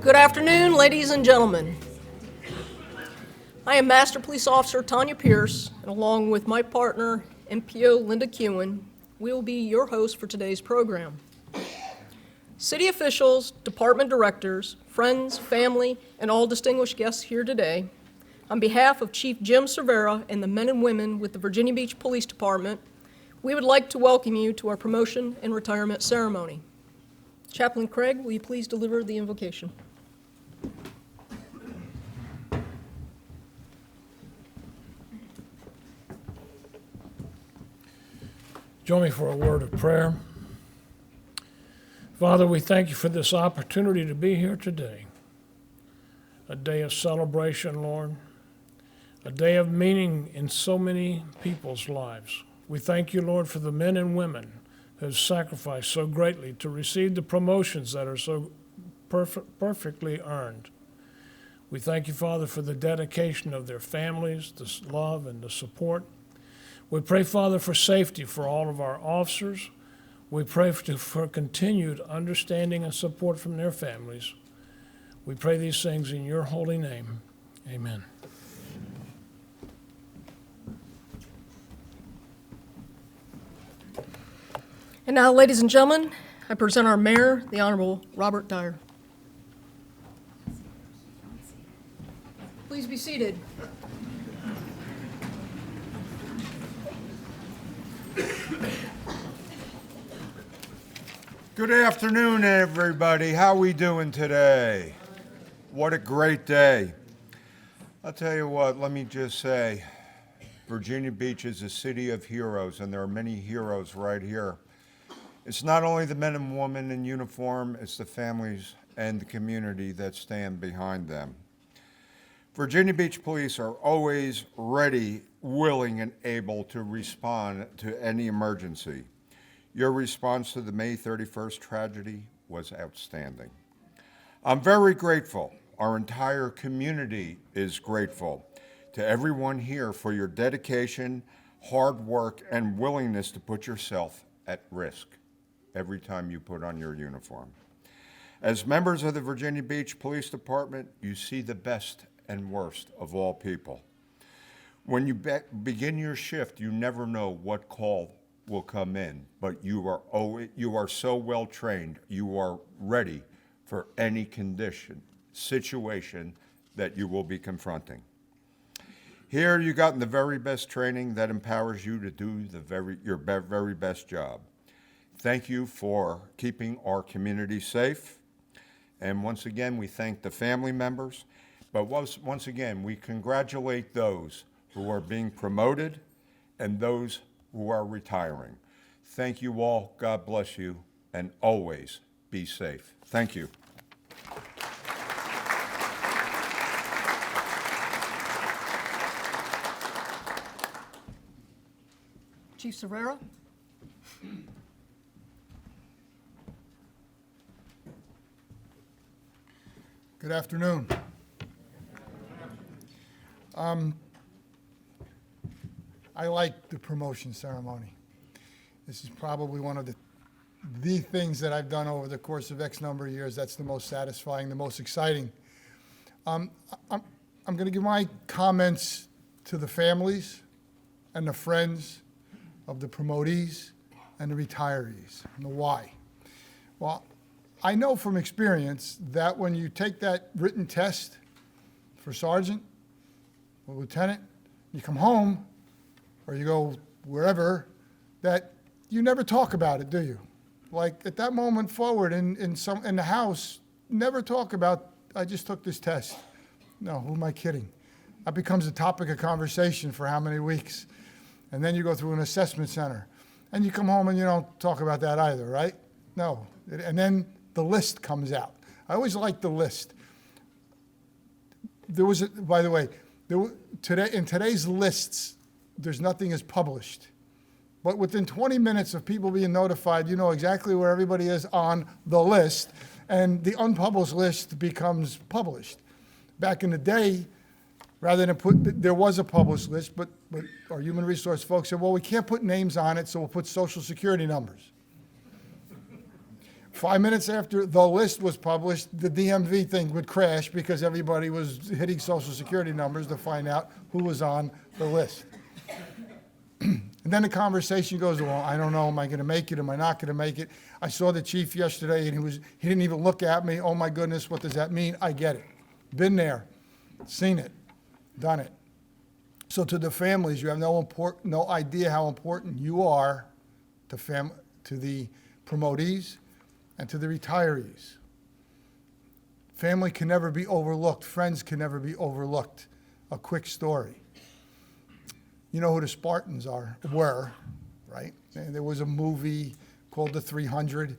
Good afternoon, ladies and gentlemen. I am Master Police Officer Tanya Pierce, and along with my partner, MPO Linda Kewen, we will be your host for today's program. City officials, department directors, friends, family, and all distinguished guests here today, on behalf of Chief Jim Cervera and the men and women with the Virginia Beach Police Department, we would like to welcome you to our promotion and retirement ceremony. Chaplain Craig, will you please deliver the invocation? Join me for a word of prayer. Father, we thank you for this opportunity to be here today. A day of celebration, Lord. A day of meaning in so many people's lives. We thank you, Lord, for the men and women who have sacrificed so greatly to receive the promotions that are so perfectly earned. We thank you, Father, for the dedication of their families, the love and the support. We pray, Father, for safety for all of our officers. We pray for continued understanding and support from their families. We pray these things in your holy name. Amen. And now, ladies and gentlemen, I present our mayor, the Honorable Robert Dyer. Please be seated. Good afternoon, everybody. How we doing today? What a great day. I'll tell you what, let me just say, Virginia Beach is a city of heroes, and there are many heroes right here. It's not only the men and women in uniform, it's the families and the community that stand behind them. Virginia Beach Police are always ready, willing, and able to respond to any emergency. Your response to the May 31st tragedy was outstanding. I'm very grateful. Our entire community is grateful to everyone here for your dedication, hard work, and willingness to put yourself at risk every time you put on your uniform. As members of the Virginia Beach Police Department, you see the best and worst of all people. When you begin your shift, you never know what call will come in, but you are so well trained, you are ready for any condition, situation that you will be confronting. Here you gotten the very best training that empowers you to do your very best job. Thank you for keeping our community safe. And once again, we thank the family members, but once again, we congratulate those who are being promoted and those who are retiring. Thank you all, God bless you, and always be safe. Thank you. Chief Cervera. Good afternoon. I like the promotion ceremony. This is probably one of the things that I've done over the course of X number of years that's the most satisfying, the most exciting. I'm going to give my comments to the families and the friends of the promotees and the retirees and the why. Well, I know from experience that when you take that written test for sergeant or lieutenant, you come home or you go wherever, that you never talk about it, do you? Like at that moment forward in the house, never talk about, I just took this test. No, who am I kidding? That becomes a topic of conversation for how many weeks? And then you go through an assessment center and you come home and you don't talk about that either, right? No. And then the list comes out. I always like the list. There was, by the way, in today's lists, there's nothing is published. But within 20 minutes of people being notified, you know exactly where everybody is on the list, and the unpublished list becomes published. Back in the day, rather than there was a published list, but our human resource folks said, well, we can't put names on it, so we'll put social security numbers. 5 minutes after the list was published, the DMV thing would crash because everybody was hitting social security numbers to find out who was on the list. And then the conversation goes, well, I don't know, am I going to make it? Am I not going to make it? I saw the chief yesterday, and he didn't even look at me. Oh, my goodness, what does that mean? I get it. Been there, seen it, done it. So to the families, you have no idea how important you are to the promotees and to the retirees. Family can never be overlooked. Friends can never be overlooked. A quick story. You know who the Spartans were, right? And there was a movie called The 300,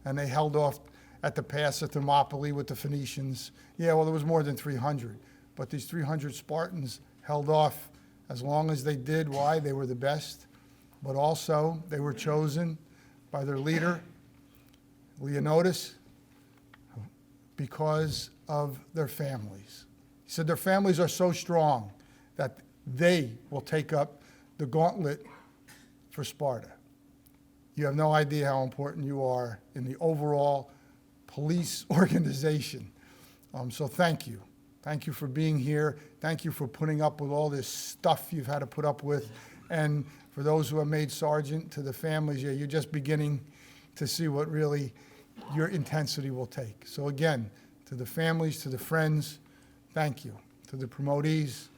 and they held off at the pass at Thermopylae with the Phoenicians. Yeah, well, there was more than 300, but these 300 Spartans held off as long as they did. Why? They were the best, but also they were chosen by their leader, Leonidas, because of their families. He said their families are so strong that they will take up the gauntlet for Sparta. You have no idea how important you are in the overall police organization. So thank you. Thank you for being here. Thank you for putting up with all this stuff you've had to put up with. And for those who have made sergeant, to the families, yeah, you're just beginning to see what really your intensity will take. So again, to the families, to the friends, thank you. To the promotees,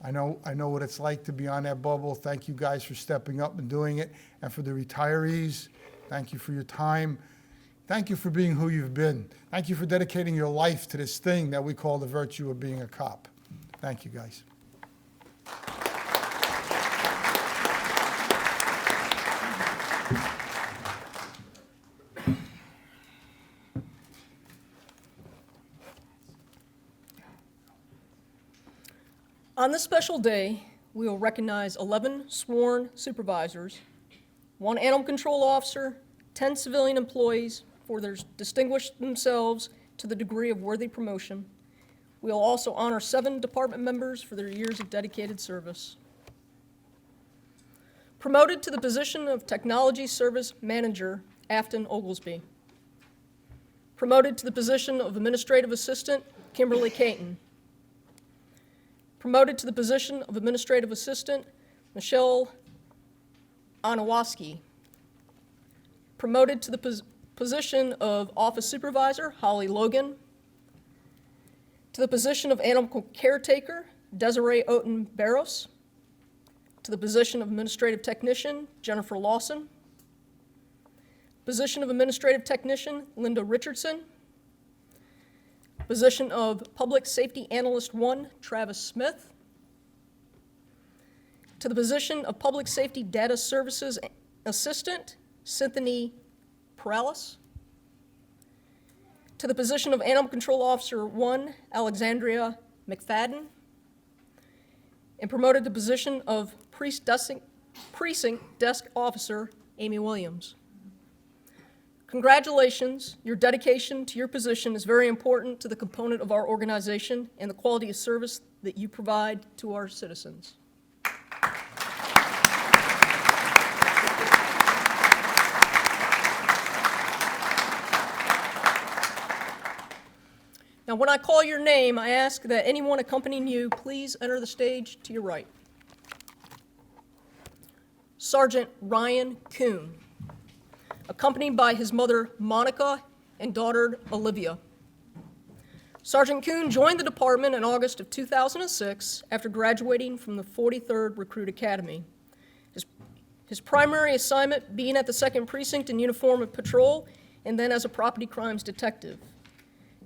I know what it's like to be on that bubble. Thank you guys for stepping up and doing it. And for the retirees, thank you for your time. Thank you for being who you've been. Thank you for dedicating your life to this thing that we call the virtue of being a cop. Thank you, guys. On this special day, we will recognize 11 sworn supervisors, 1 animal control officer, 10 civilian employees for their distinguished themselves to the degree of worthy promotion. We will also honor 7 department members for their years of dedicated service. Promoted to the position of Technology Service Manager, Afton Oglesby. Promoted to the position of Administrative Assistant, Kimberly Caton. Promoted to the position of Administrative Assistant, Michelle Anawaski. Promoted to the position of Office Supervisor, Holly Logan. To the position of Animal Caretaker, Desiree Oten Barros. To the position of Administrative Technician, Jennifer Lawson. Position of Administrative Technician, Linda Richardson. Position of Public Safety Analyst 1, Travis Smith. To the position of Public Safety Data Services Assistant, Cynthia Perales. To the position of Animal Control Officer 1, Alexandria McFadden. And promoted to the position of Precinct Desk Officer, Amy Williams. Congratulations. Your dedication to your position is very important to the component of our organization and the quality of service that you provide to our citizens. Now, when I call your name, I ask that anyone accompanying you please enter the stage to your right. Sergeant Ryan Kuhn, accompanied by his mother, Monica, and daughter, Olivia. Sergeant Kuhn joined the department in August of 2006 after graduating from the 43rd Recruit Academy. His primary assignment being at the 2nd Precinct in uniform of patrol and then as a property crimes detective.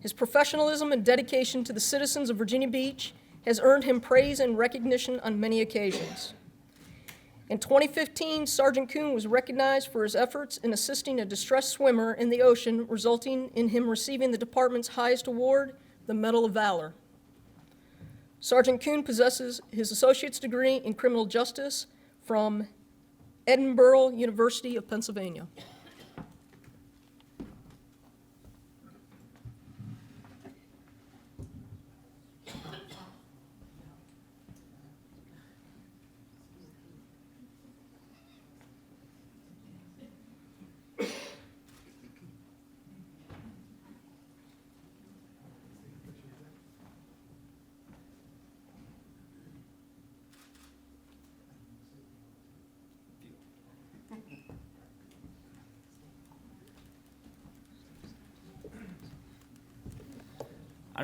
His professionalism and dedication to the citizens of Virginia Beach has earned him praise and recognition on many occasions. In 2015, Sergeant Kuhn was recognized for his efforts in assisting a distressed swimmer in the ocean, resulting in him receiving the department's highest award, the Medal of Valor. Sergeant Kuhn possesses his associate's degree in criminal justice from Edinburgh University of Pennsylvania.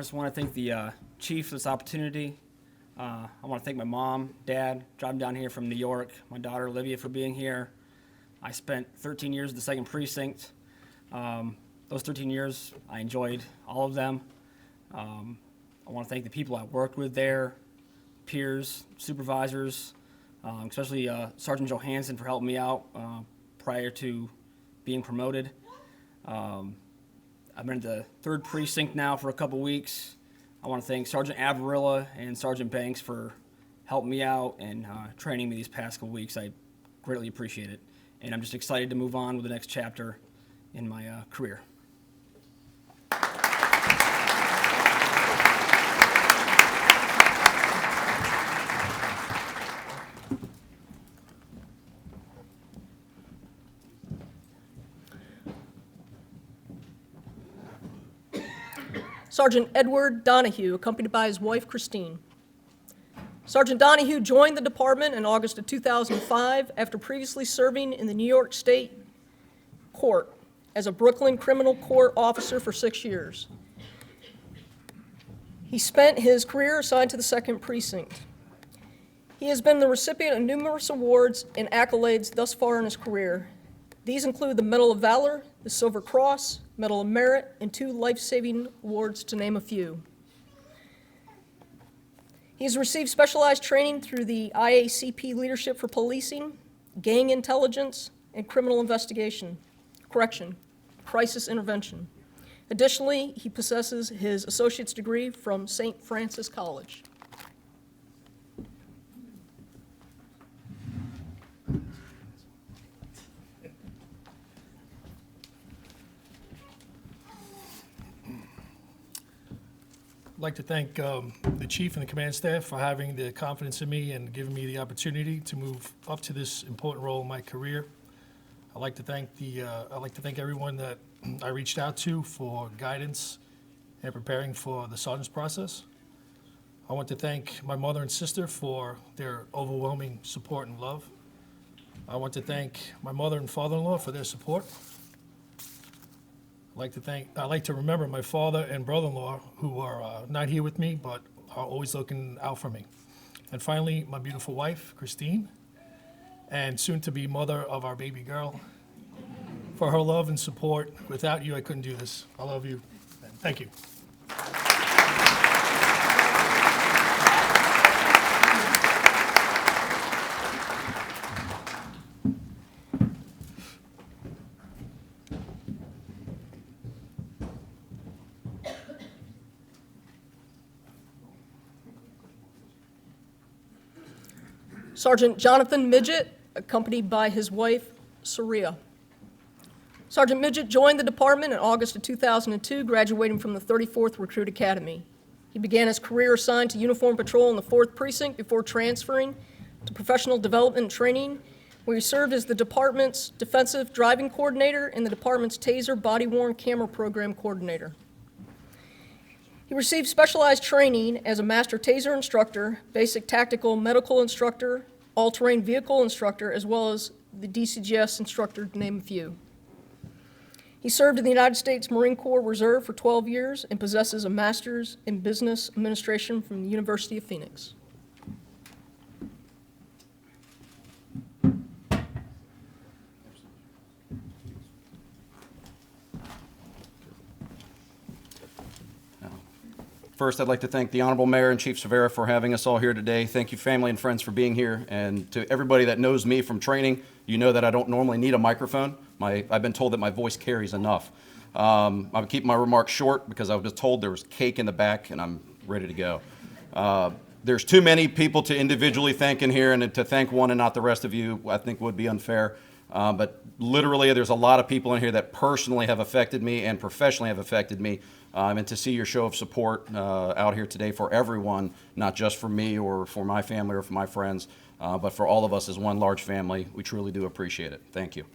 just want to thank the chief for this opportunity. I want to thank my mom, dad, driving down here from New York, my daughter Olivia for being here. I spent 13 years at the 2nd Precinct. Those 13 years, I enjoyed all of them. I want to thank the people I worked with there, peers, supervisors, especially Sergeant Johansson for helping me out prior to being promoted. I've been at the 3rd Precinct now for a couple weeks. I want to thank Sergeant Avarilla and Sergeant Banks for helping me out and training me these past couple weeks. I greatly appreciate it. And I'm just excited to move on with the next chapter in my career. Sergeant Edward Donahue, accompanied by his wife, Christine. Sergeant Donahue joined the department in August of 2005 after previously serving in the New York State Court as a Brooklyn Criminal Court officer for 6 years. He spent his career assigned to the 2nd Precinct. He has been the recipient of numerous awards and accolades thus far in his career. These include the Medal of Valor, the Silver Cross, Medal of Merit, and 2 life-saving awards, to name a few. He has received specialized training through the IACP Leadership for Policing, Gang Intelligence, and Criminal Investigation, Crisis Intervention. Additionally, he possesses his associate's degree from St. Francis College. I'd like to thank the chief and the command staff for having the confidence in me and giving me the opportunity to move up to this important role in my career. I'd like to thank everyone that I reached out to for guidance and preparing for the sergeant's process. I want to thank my mother and sister for their overwhelming support and love. I want to thank my mother and father-in-law for their support. I'd like to remember my father and brother-in-law who are not here with me, but are always looking out for me. And finally, my beautiful wife, Christine, and soon-to-be mother of our baby girl, for her love and support. Without you, I couldn't do this. I love you. Thank you. Sergeant Jonathan Midget, accompanied by his wife, Saria. Sergeant Midget joined the department in August of 2002, graduating from the 34th Recruit Academy. He began his career assigned to Uniform Patrol in the 4th Precinct before transferring to Professional Development and Training, where he served as the department's Defensive Driving Coordinator and the department's Taser Body-Worn Camera Program Coordinator. He received specialized training as a Master Taser Instructor, Basic Tactical Medical Instructor, All-Terrain Vehicle Instructor, as well as the DCGS Instructor, to name a few. He served in the United States Marine Corps Reserve for 12 years and possesses a Master's in Business Administration from the University of Phoenix. First, I'd like to thank the Honorable Mayor and Chief Severa for having us all here today. Thank you, family and friends, for being here. And to everybody that knows me from training, you know that I don't normally need a microphone. I've been told that my voice carries enough. I would keep my remarks short because I was just told there was cake in the back, and I'm ready to go. There's too many people to individually thank in here, and to thank one and not the rest of you, I think would be unfair. But literally, there's a lot of people in here that personally have affected me and professionally have affected me. And to see your show of support out here today for everyone, not just for me or for my family or for my friends, but for all of us as one large family, we truly do appreciate it. Thank you.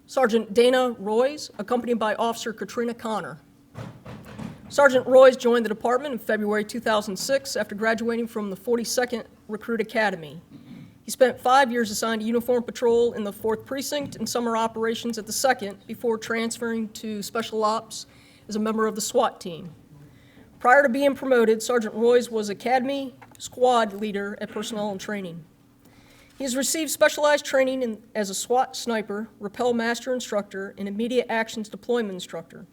Sergeant Dana Royce, accompanied by Officer Katrina Connor. Sergeant Royce joined the department in February 2006 after graduating from the 42nd Recruit Academy. He spent 5 years assigned to uniform patrol in the 4th Precinct and summer operations at the 2nd before transferring to Special Ops as a member of the SWAT team. Prior to being promoted, Sergeant Royce was Academy squad leader at Personnel and Training. He has received specialized training as a SWAT sniper, rappel master instructor, and immediate actions deployment instructor.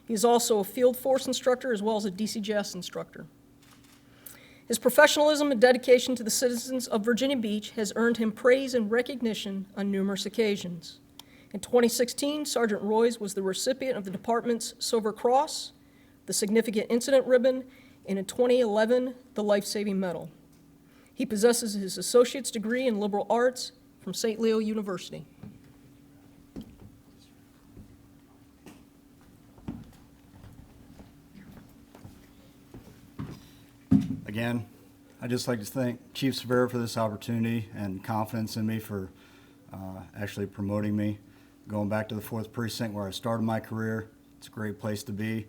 He is also a field force instructor as well as a DCJS instructor. His professionalism and dedication to the citizens of Virginia Beach has earned him praise and recognition on numerous occasions. In 2016, Sergeant Royce was the recipient of the department's Silver Cross, the Significant Incident Ribbon, and in 2011, the Life Saving Medal. He possesses his associate's degree in liberal arts from St. Leo University. Again, I'd just like to thank Chief Severa for this opportunity and confidence in me for actually promoting me. Going back to the 4th Precinct where I started my career, it's a great place to be.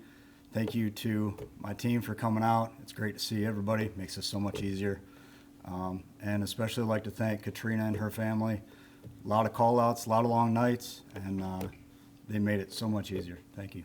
Thank you to my team for coming out. It's great to see everybody. It makes it so much easier. And especially like to thank Katrina and her family. A lot of call-outs, a lot of long nights, and they made it so much easier. Thank you.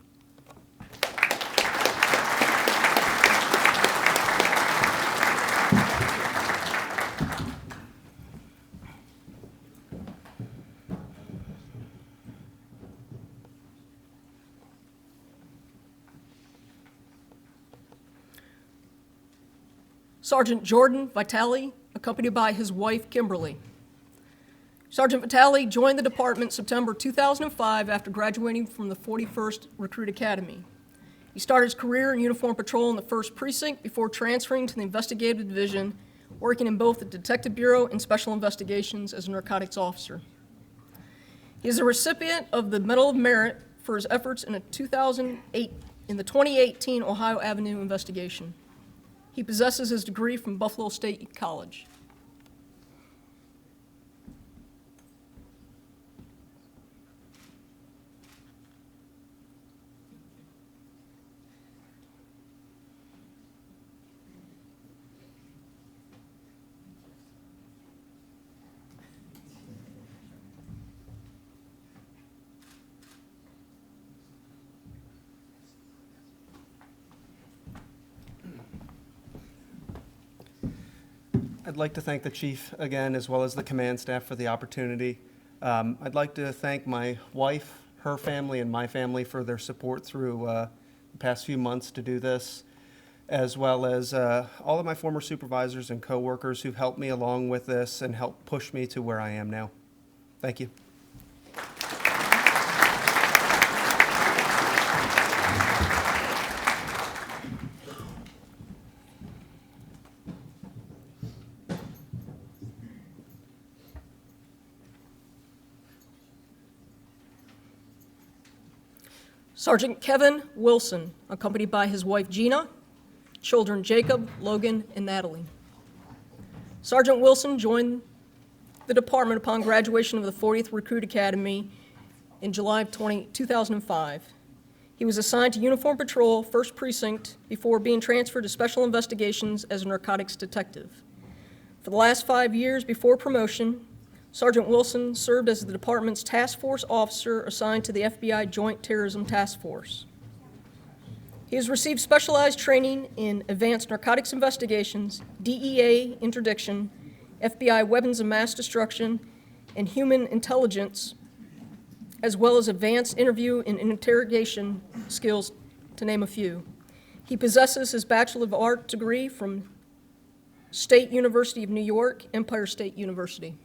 Sergeant Jordan Vitale, accompanied by his wife, Kimberly. Sergeant Vitale joined the department September 2005 after graduating from the 41st Recruit Academy. He started his career in uniform patrol in the 1st Precinct before transferring to the Investigative Division, working in both the Detective Bureau and Special Investigations as a narcotics officer. He is a recipient of the Medal of Merit for his efforts in the 2018 Ohio Avenue investigation. He possesses his degree from Buffalo State College. I'd like to thank the chief again, as well as the command staff for the opportunity. I'd like to thank my wife, her family, and my family for their support through the past few months to do this, as well as all of my former supervisors and coworkers who've helped me along with this and helped push me to where I am now. Thank you. Sergeant Kevin Wilson, accompanied by his wife Gina, children Jacob, Logan, and Natalie. Sergeant Wilson joined the department upon graduation of the 40th Recruit Academy in July of 2005. He was assigned to Uniform Patrol, 1st Precinct, before being transferred to Special Investigations as a narcotics detective. For the last 5 years before promotion, Sergeant Wilson served as the department's task force officer assigned to the FBI Joint Terrorism Task Force. He has received specialized training in advanced narcotics investigations, DEA interdiction, FBI weapons of mass destruction, and human intelligence, as well as advanced interview and interrogation skills, to name a few. He possesses his Bachelor of Arts degree from State University of New York, Empire State University.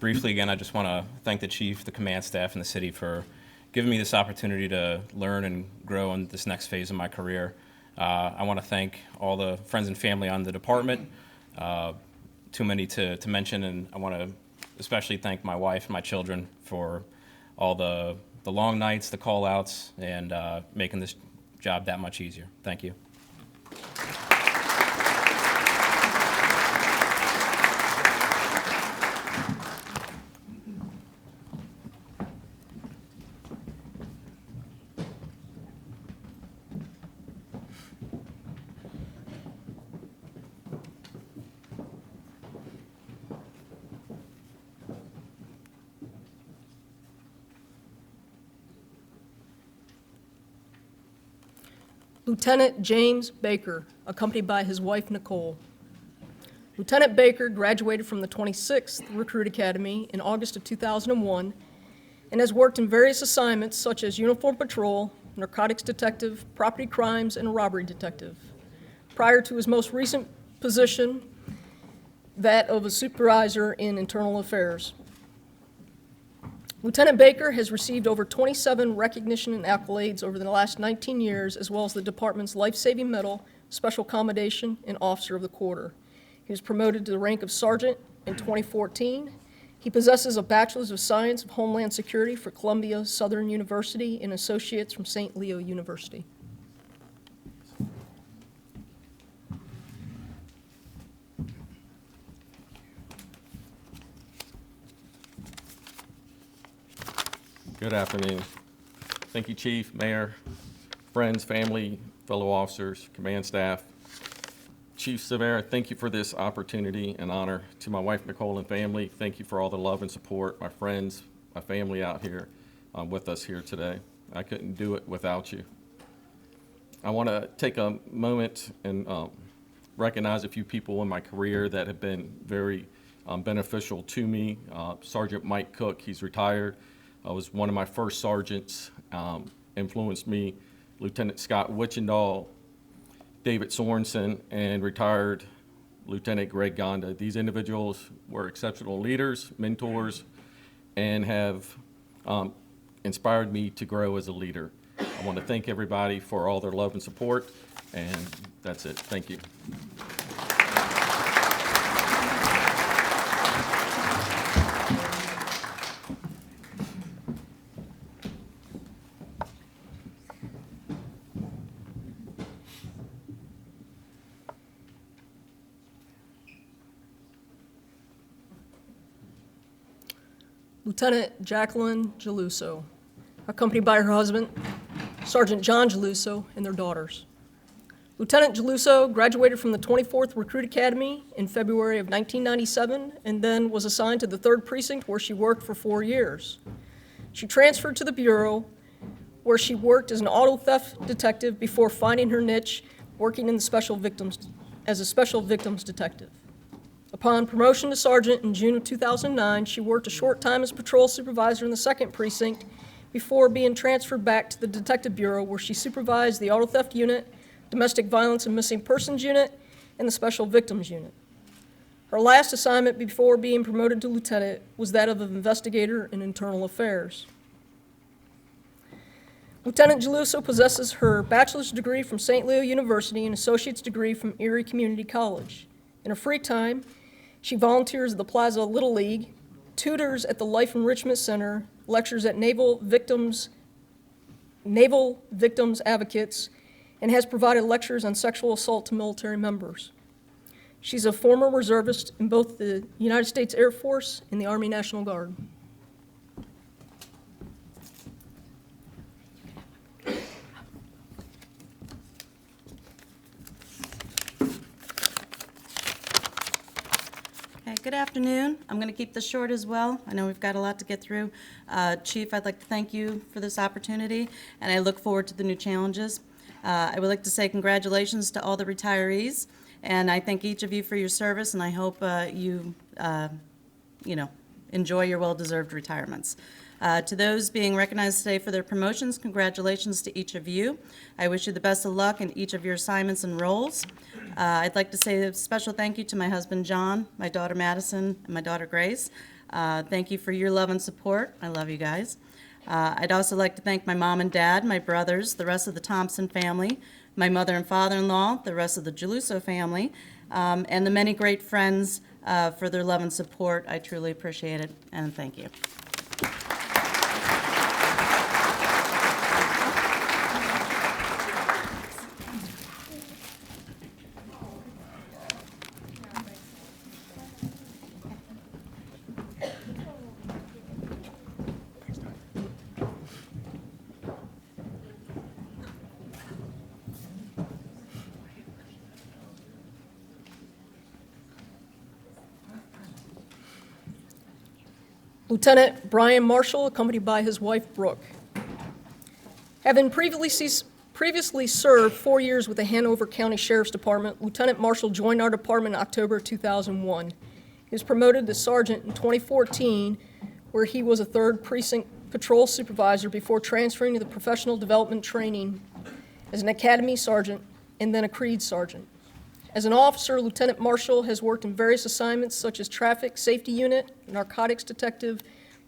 briefly, again, I just want to thank the chief, the command staff, and the city for giving me this opportunity to learn and grow in this next phase of my career. I want to thank all the friends and family on the department, too many to mention, and I want to especially thank my wife and my children for all the long nights, the call-outs, and making this job that much easier. Thank you. Lieutenant James Baker, accompanied by his wife Nicole. Lieutenant Baker graduated from the 26th Recruit Academy in August of 2001 and has worked in various assignments such as uniform patrol, narcotics detective, property crimes, and robbery detective. Prior to his most recent position, that of a supervisor in internal affairs. Lieutenant Baker has received over 27 recognition and accolades over the last 19 years, as well as the department's Life-Saving Medal, Special Commendation, and Officer of the Quarter. He was promoted to the rank of Sergeant in 2014. He possesses a Bachelor's of Science of Homeland Security for Columbia Southern University and Associates from St. Leo University. Good afternoon. Thank you, Chief, Mayor, friends, family, fellow officers, command staff. Chief Severa, thank you for this opportunity and honor. To my wife, Nicole, and family, thank you for all the love and support. My friends, my family out here with us here today. I couldn't do it without you. I want to take a moment and recognize a few people in my career that have been very beneficial to me. Sergeant Mike Cook, he's retired. Was one of my first sergeants, influenced me. Lieutenant Scott Wichendall, David Sorensen, and retired Lieutenant Greg Gonda. These individuals were exceptional leaders, mentors, and have inspired me to grow as a leader. I want to thank everybody for all their love and support, and that's it. Thank you. Lieutenant Jacqueline Geluso, accompanied by her husband, Sergeant John Geluso, and their daughters. Lieutenant Geluso graduated from the 24th Recruit Academy in February of 1997 and then was assigned to the 3rd Precinct, where she worked for 4 years. She transferred to the Bureau, where she worked as an auto theft detective before finding her niche, working in the as a special victims detective. Upon promotion to sergeant in June of 2009, she worked a short time as patrol supervisor in the 2nd Precinct before being transferred back to the Detective Bureau, where she supervised the Auto Theft Unit, Domestic Violence and Missing Persons Unit, and the Special Victims Unit. Her last assignment before being promoted to lieutenant was that of an investigator in internal affairs. Lieutenant Geluso possesses her bachelor's degree from St. Leo University and associate's degree from Erie Community College. In her free time, she volunteers at the Plaza Little League, tutors at the Life Enrichment Center, lectures at Naval Victims Advocates, and has provided lectures on sexual assault to military members. She's a former reservist in both the United States Air Force and the Army National Guard. Good afternoon. I'm going to keep this short as well. I know we've got a lot to get through. Chief, I'd like to thank you for this opportunity, and I look forward to the new challenges. I would like to say congratulations to all the retirees, and I thank each of you for your service, and I hope you enjoy your well-deserved retirements. To those being recognized today for their promotions, congratulations to each of you. I wish you the best of luck in each of your assignments and roles. I'd like to say a special thank you to my husband, John, my daughter, Madison, and my daughter, Grace. Thank you for your love and support. I love you guys. I'd also like to thank my mom and dad, my brothers, the rest of the Thompson family, my mother and father-in-law, the rest of the Geluso family, and the many great friends for their love and support. I truly appreciate it, and thank you. Lieutenant Brian Marshall, accompanied by his wife Brooke. Having previously served 4 years with the Hanover County Sheriff's Department, Lieutenant Marshall joined our department in October 2001. He was promoted to sergeant in 2014, where he was a 3rd Precinct Patrol Supervisor before transferring to the Professional Development Training as an Academy Sergeant and then a Creed Sergeant. As an officer, Lieutenant Marshall has worked in various assignments such as Traffic Safety Unit, Narcotics Detective,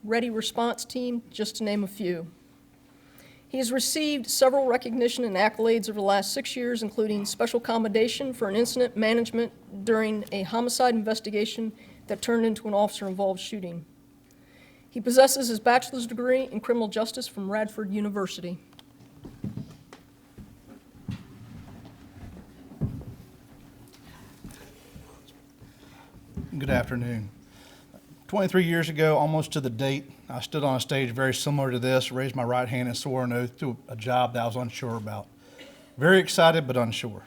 Ready Response Team, just to name a few. He has received several recognition and accolades over the last 6 years, including Special Commendation for an incident management during a homicide investigation that turned into an officer-involved shooting. He possesses his bachelor's degree in criminal justice from Radford University. Good afternoon. 23 years ago, almost to the date, I stood on a stage very similar to this, raised my right hand and swore an oath to a job that I was unsure about. Very excited, but unsure.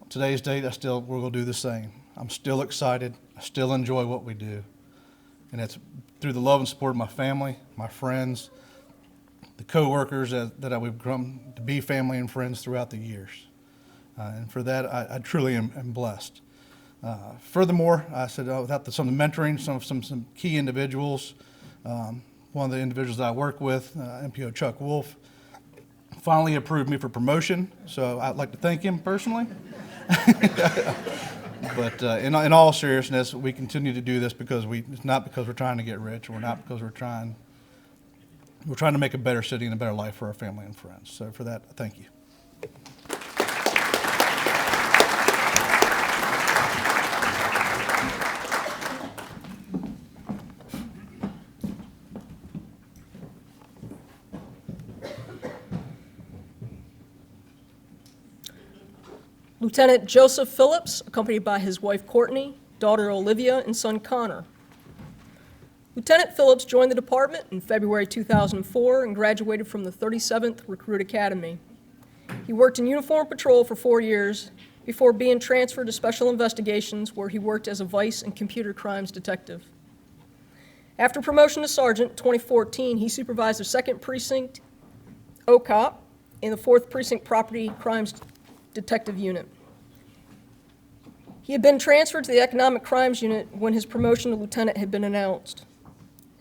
On today's date, we're going to do the same. I'm still excited. I still enjoy what we do. And it's through the love and support of my family, my friends, the co-workers that we've grown to be family and friends throughout the years. And for that, I truly am blessed. Furthermore, I said without some of the mentoring, some key individuals, one of the individuals that I work with, MPO Chuck Wolf, finally approved me for promotion. So I'd like to thank him personally. But in all seriousness, we continue to do this because it's not because we're trying to get rich. We're not because we're trying to make a better city and a better life for our family and friends. So for that, thank you. Lieutenant Joseph Phillips, accompanied by his wife Courtney, daughter Olivia, and son Connor. Lieutenant Phillips joined the department in February 2004 and graduated from the 37th Recruit Academy. He worked in uniform patrol for 4 years before being transferred to Special Investigations, where he worked as a vice and computer crimes detective. After promotion to sergeant in 2014, he supervised the 2nd Precinct OCOP in the 4th Precinct Property Crimes Detective Unit. He had been transferred to the Economic Crimes Unit when his promotion to lieutenant had been announced.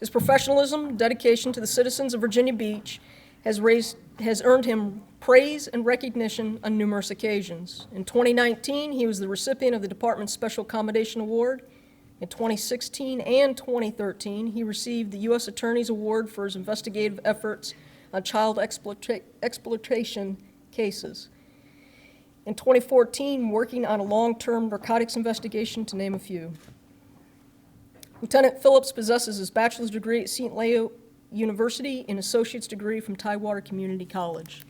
His professionalism, dedication to the citizens of Virginia Beach has earned him praise and recognition on numerous occasions. In 2019, he was the recipient of the Department's Special Commendation Award. In 2016 and 2013, he received the U.S. Attorney's Award for his investigative efforts on child exploitation cases. In 2014, working on a long-term narcotics investigation, to name a few. Lieutenant Phillips possesses his bachelor's degree at St. Leo University and associate's degree from Tidewater Community College.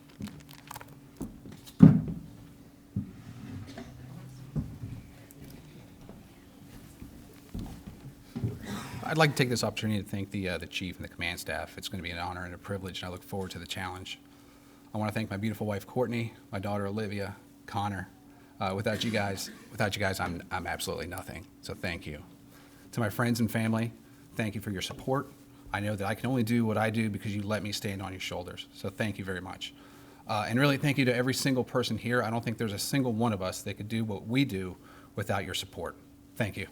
I'd like to take this opportunity to thank the chief and the command staff. It's going to be an honor and a privilege, and I look forward to the challenge. I want to thank my beautiful wife, Courtney, my daughter, Olivia, Connor. Without you guys, I'm absolutely nothing. So thank you. To my friends and family, thank you for your support. I know that I can only do what I do because you let me stand on your shoulders. So thank you very much. And really thank you to every single person here. I don't think there's a single one of us that could do what we do without your support. Thank you.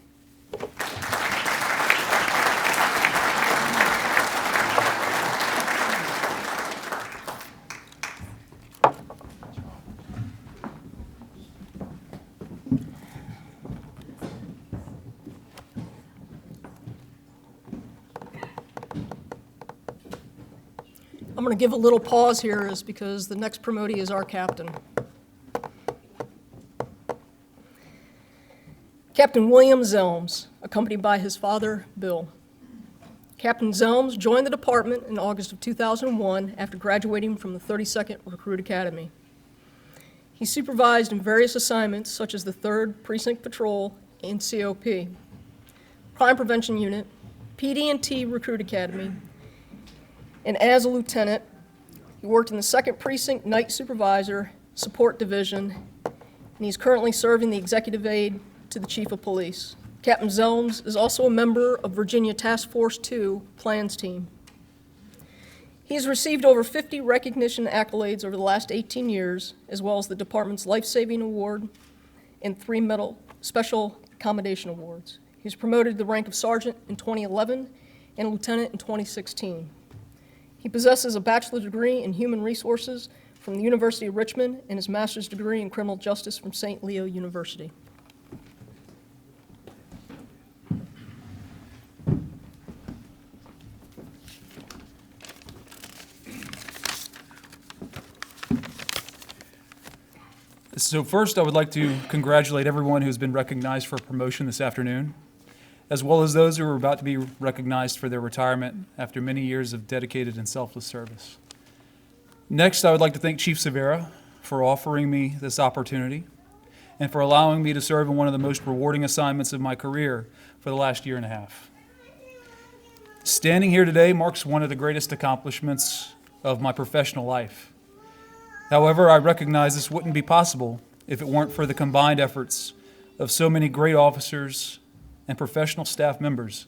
I'm going to give a little pause here is because the next promotee is our captain. Captain William Zelms, accompanied by his father, Bill. Captain Zelms joined the department in August of 2001 after graduating from the 32nd Recruit Academy. He supervised in various assignments such as the 3rd Precinct Patrol and COP, Crime Prevention Unit, PD&T Recruit Academy, and as a lieutenant, he worked in the 2nd Precinct Night Supervisor Support Division, and he's currently serving the executive aide to the Chief of Police. Captain Zelms is also a member of Virginia Task Force 2 Plans Team. He has received over 50 recognition accolades over the last 18 years, as well as the department's Life Saving Award and 3 Medal Special Accommodation Awards. He was promoted to the rank of Sergeant in 2011 and Lieutenant in 2016. He possesses a bachelor's degree in Human Resources from the University of Richmond and his master's degree in Criminal Justice from St. Leo University. So first, I would like to congratulate everyone who's been recognized for a promotion this afternoon, as well as those who are about to be recognized for their retirement after many years of dedicated and selfless service. Next, I would like to thank Chief Severa for offering me this opportunity and for allowing me to serve in one of the most rewarding assignments of my career for the last year and a half. Standing here today marks one of the greatest accomplishments of my professional life. However, I recognize this wouldn't be possible if it weren't for the combined efforts of so many great officers and professional staff members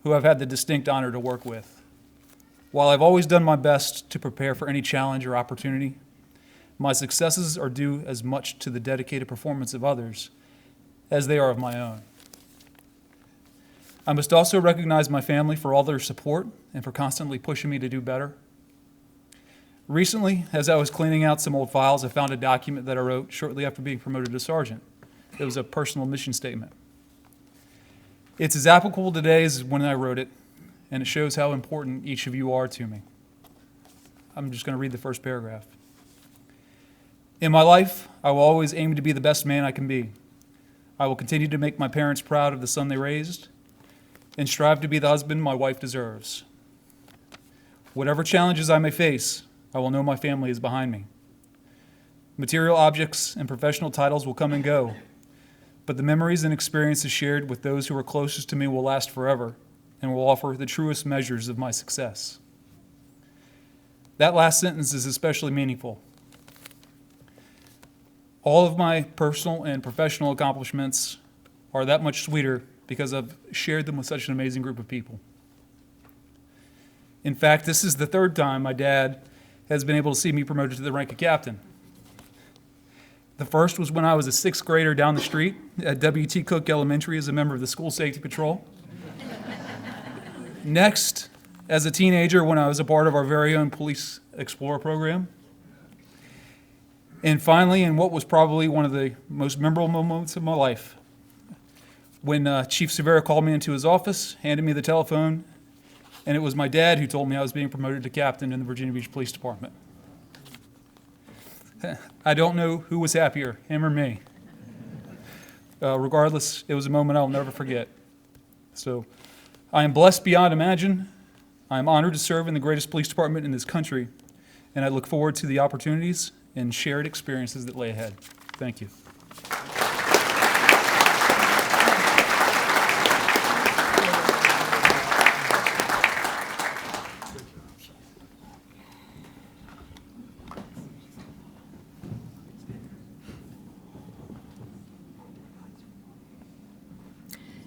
who I've had the distinct honor to work with. While I've always done my best to prepare for any challenge or opportunity, my successes are due as much to the dedicated performance of others as they are of my own. I must also recognize my family for all their support and for constantly pushing me to do better. Recently, as I was cleaning out some old files, I found a document that I wrote shortly after being promoted to sergeant. It was a personal mission statement. It's as applicable today as when I wrote it, and it shows how important each of you are to me. I'm just going to read the first paragraph. In my life, I will always aim to be the best man I can be. I will continue to make my parents proud of the son they raised and strive to be the husband my wife deserves. Whatever challenges I may face, I will know my family is behind me. Material objects and professional titles will come and go, but the memories and experiences shared with those who are closest to me will last forever and will offer the truest measures of my success. That last sentence is especially meaningful. All of my personal and professional accomplishments are that much sweeter because I've shared them with such an amazing group of people. In fact, this is the 3rd time my dad has been able to see me promoted to the rank of captain. The first was when I was a 6th grader down the street at W.T. Cook Elementary as a member of the School Safety Patrol. Next, as a teenager when I was a part of our very own Police Explorer program. And finally, in what was probably one of the most memorable moments of my life, when Chief Severa called me into his office, handed me the telephone, and it was my dad who told me I was being promoted to captain in the Virginia Beach Police Department. I don't know who was happier, him or me. Regardless, it was a moment I'll never forget. So, I am blessed beyond imagine. I am honored to serve in the greatest police department in this country, and I look forward to the opportunities and shared experiences that lay ahead. Thank you.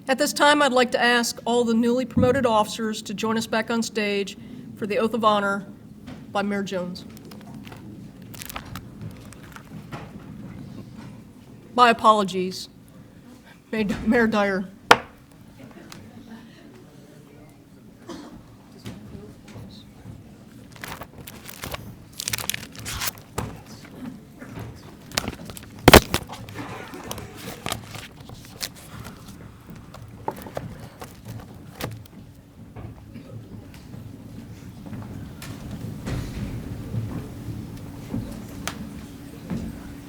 At this time, I'd like to ask all the newly promoted officers to join us back on stage for the Oath of Honor by Mayor Jones. My apologies. Mayor Dyer.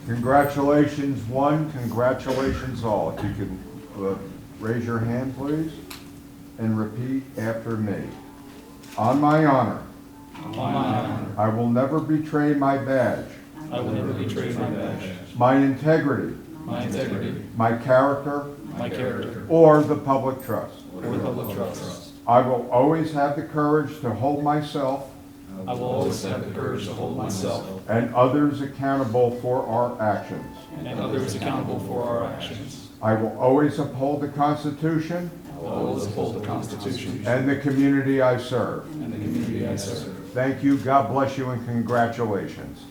Congratulations, one. Congratulations, all. If you could raise your hand, please, and repeat after me. On my honor. I will never betray my badge. I will never betray my badge. My integrity. My character. Or the public trust. I will always have the courage to hold myself. And others accountable for our actions. I will always uphold the Constitution. And the community I serve. Thank you, God bless you, and congratulations.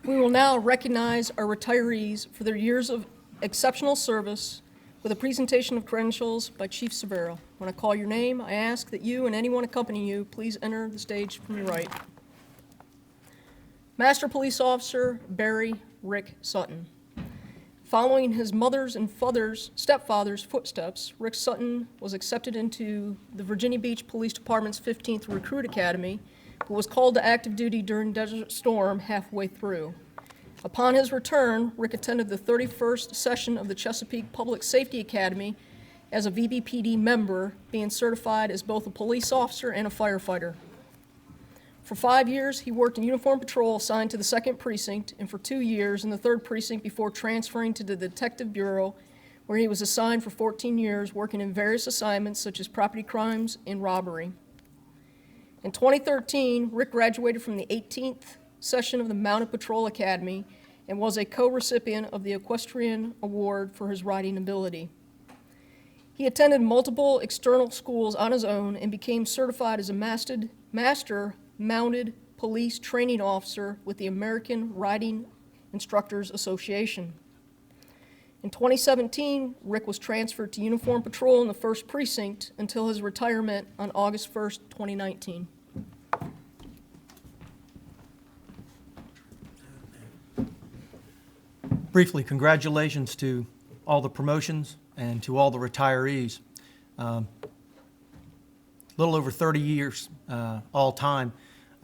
We will now recognize our retirees for their years of exceptional service with a presentation of credentials by Chief Severa. When I call your name, I ask that you and anyone accompanying you please enter the stage from your right. Master Police Officer Barry Rick Sutton. Following his mother's and stepfather's footsteps, Rick Sutton was accepted into the Virginia Beach Police Department's 15th Recruit Academy, but was called to active duty during Desert Storm halfway through. Upon his return, Rick attended the 31st session of the Chesapeake Public Safety Academy as a VBPD member, being certified as both a police officer and a firefighter. For 5 years, he worked in uniform patrol assigned to the 2nd Precinct, and for 2 years in the 3rd Precinct before transferring to the Detective Bureau, where he was assigned for 14 years, working in various assignments such as property crimes and robbery. In 2013, Rick graduated from the 18th session of the Mounted Patrol Academy and was a co-recipient of the Equestrian Award for his riding ability. He attended multiple external schools on his own and became certified as a Master Mounted Police Training Officer with the American Riding Instructors Association. In 2017, Rick was transferred to uniform patrol in the 1st Precinct until his retirement on August 1st, 2019. Briefly, congratulations to all the promotions and to all the retirees. A little over 30 years all time.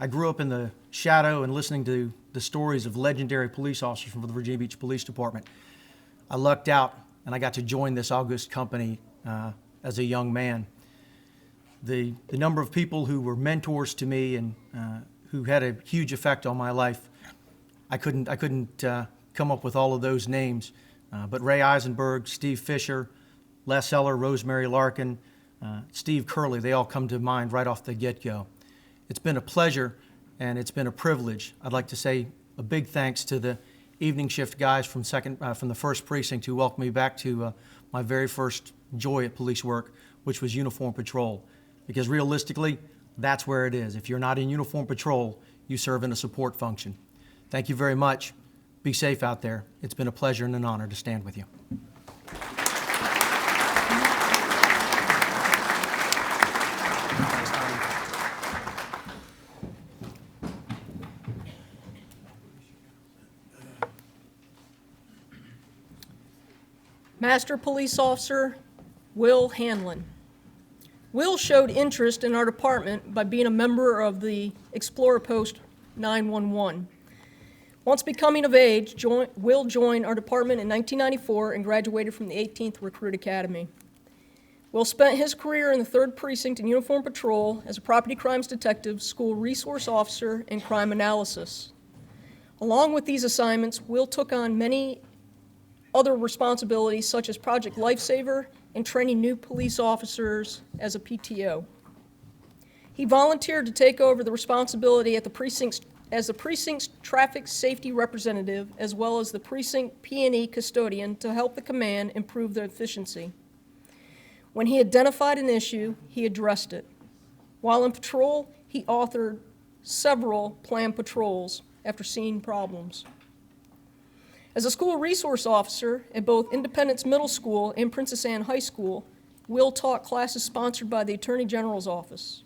I grew up in the shadow and listening to the stories of legendary police officers from the Virginia Beach Police Department. I lucked out and I got to join this august company as a young man. The number of people who were mentors to me and who had a huge effect on my life, I couldn't come up with all of those names, but Ray Eisenberg, Steve Fisher, Les Eller, Rosemary Larkin, Steve Curley, they all come to mind right off the get-go. It's been a pleasure and it's been a privilege. I'd like to say a big thanks to the evening shift guys from the 1st Precinct who welcomed me back to my very first joy at police work, which was uniform patrol. Because realistically, that's where it is. If you're not in uniform patrol, you serve in a support function. Thank you very much. Be safe out there. It's been a pleasure and an honor to stand with you. Master Police Officer Will Hanlon. Will showed interest in our department by being a member of the Explorer Post 911. Once becoming of age, Will joined our department in 1994 and graduated from the 18th Recruit Academy. Will spent his career in the 3rd Precinct in uniform patrol as a property crimes detective, school resource officer, and crime analysis. Along with these assignments, Will took on many other responsibilities such as Project Lifesaver and training new police officers as a PTO. He volunteered to take over the responsibility at the precinct's as the precinct's traffic safety representative, as well as the precinct P&E custodian to help the command improve their efficiency. When he identified an issue, he addressed it. While in patrol, he authored several planned patrols after seeing problems. As a school resource officer at both Independence Middle School and Princess Anne High School, Will taught classes sponsored by the Attorney General's office.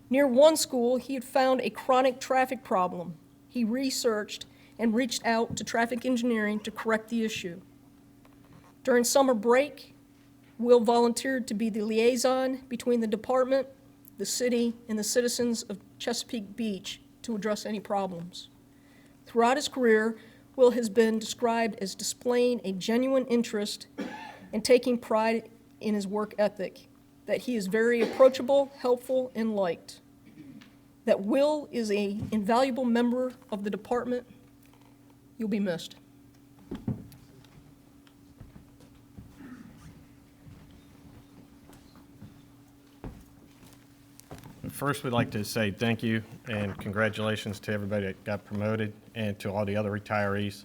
Near one school, he had found a chronic traffic problem. He researched and reached out to traffic engineering to correct the issue. During summer break, Will volunteered to be the liaison between the department, the city, and the citizens of Chesapeake Beach to address any problems. Throughout his career, Will has been described as displaying a genuine interest and taking pride in his work ethic, that he is very approachable, helpful, and liked. That Will is an invaluable member of the department. You'll be missed. First, we'd like to say thank you and congratulations to everybody that got promoted and to all the other retirees.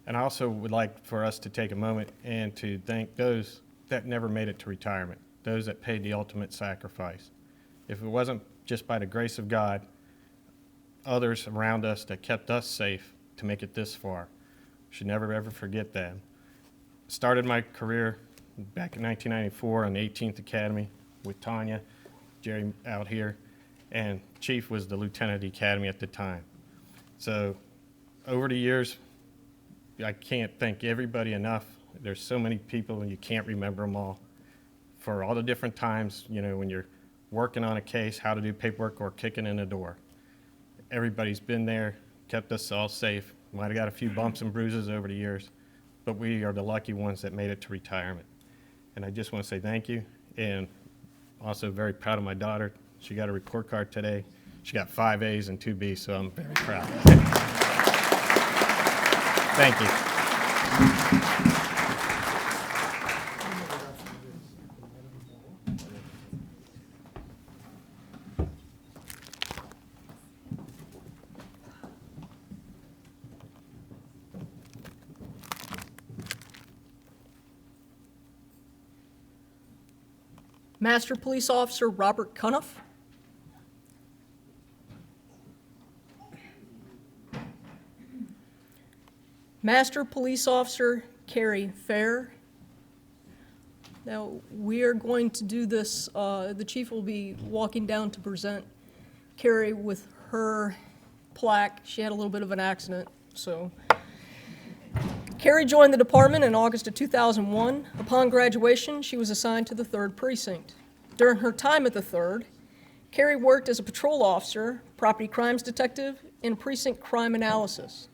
And I also would like for us to take a moment and to thank those that never made it to retirement, those that paid the ultimate sacrifice. If it wasn't just by the grace of God, others around us that kept us safe to make it this far, should never ever forget that. Started my career back in 1994 on the 18th Academy with Tanya, Jerry out here, and Chief was the lieutenant of the academy at the time. So over the years, I can't thank everybody enough. There's so many people and you can't remember them all. For all the different times, you know, when you're working on a case, how to do paperwork or kicking in a door. Everybody's been there, kept us all safe. Might have got a few bumps and bruises over the years, but we are the lucky ones that made it to retirement. And I just want to say thank you, and also very proud of my daughter. She got a report card today. She got 5 A's and 2 B's, so I'm very proud. Thank you. Master Police Officer Robert Cuniff. Master Police Officer Carrie Fair. Now, we are going to do this, the chief will be walking down to present Carrie with her plaque. She had a little bit of an accident, so. Carrie joined the department in August of 2001. Upon graduation, she was assigned to the 3rd Precinct. During her time at the 3rd, Carrie worked as a patrol officer, property crimes detective, and precinct crime analysis.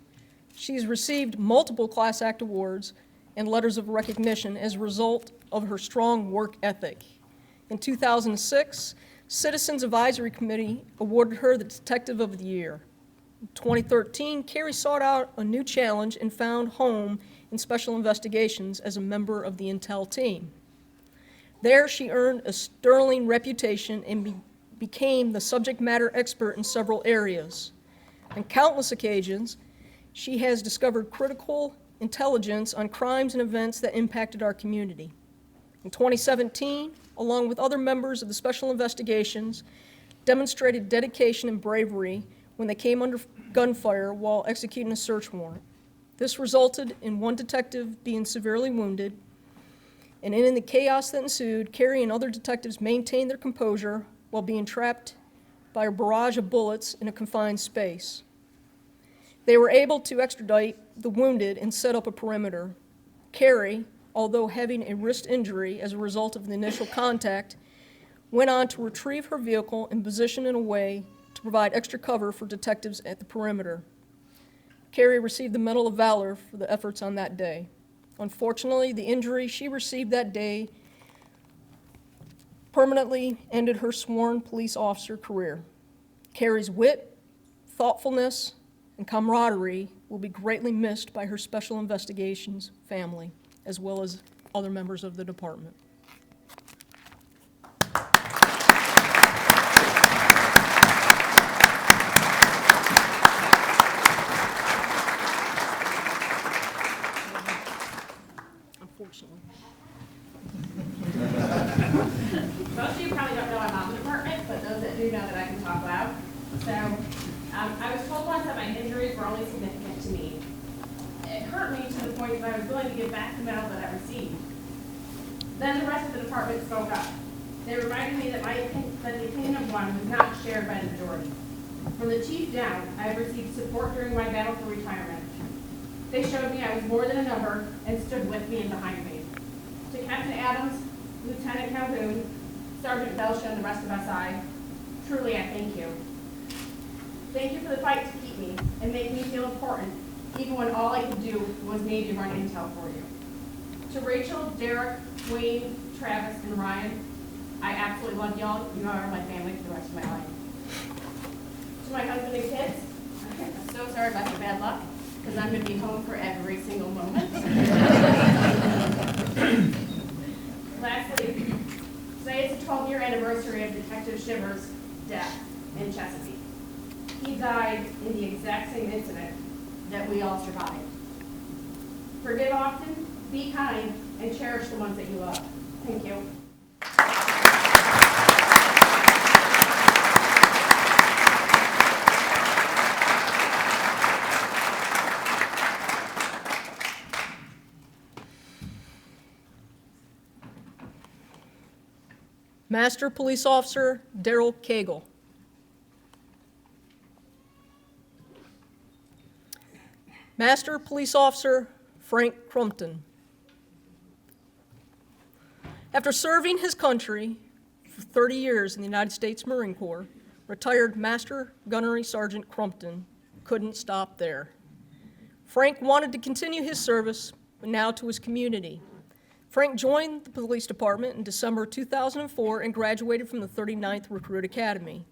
She's received multiple Class Act awards and letters of recognition as a result of her strong work ethic. In 2006, Citizens Advisory Committee awarded her the Detective of the Year. In 2013, Carrie sought out a new challenge and found home in special investigations as a member of the Intel team. There, she earned a sterling reputation and became the subject matter expert in several areas. On countless occasions, she has discovered critical intelligence on crimes and events that impacted our community. In 2017, along with other members of the Special Investigations, demonstrated dedication and bravery when they came under gunfire while executing a search warrant. This resulted in one detective being severely wounded, and in the chaos that ensued, Carrie and other detectives maintained their composure while being trapped by a barrage of bullets in a confined space. They were able to extradite the wounded and set up a perimeter. Carrie, although having a wrist injury as a result of the initial contact, went on to retrieve her vehicle and position in a way to provide extra cover for detectives at the perimeter. Carrie received the Medal of Valor for the efforts on that day. Unfortunately, the injury she received that day permanently ended her sworn police officer career. Carrie's wit, thoughtfulness, and camaraderie will be greatly missed by her Special Investigations family, as well as other members of the department. Unfortunately. Most of you probably don't know I'm on the department, but those that do know that I can talk loud. So I was told once that my injuries were only significant to me. It hurt me to the point that I was willing to give back the medal that I received. Then the rest of the department spoke up. They reminded me that the opinion of one was not shared by the majority. From the chief down, I have received support during my battle for retirement. They showed me I was more than a number and stood with me and behind me. To Captain Adams, Lieutenant Calhoun, Sergeant Belsha, and the rest of SI, truly I thank you. Thank you for the fight to keep me and make me feel important, even when all I could do was maybe run intel for you. To Rachel, Derek, Wayne, Travis, and Ryan, I absolutely love y'all. You are my family for the rest of my life. To my husband and kids, I'm so sorry about the bad luck, because I'm going to be home for every single moment. Lastly, today is the 12-year anniversary of Detective Shivers' death in Chesapeake. He died in the exact same incident that we all survived. Forgive often, be kind, and cherish the ones that you love. Thank you. Master Police Officer Daryl Cagle. Master Police Officer Frank Crumpton. After serving his country for 30 years in the United States Marine Corps, retired Master Gunnery Sergeant Crumpton couldn't stop there. Frank wanted to continue his service, but now to his community. Frank joined the police department in December 2004 and graduated from the 39th Recruit Academy.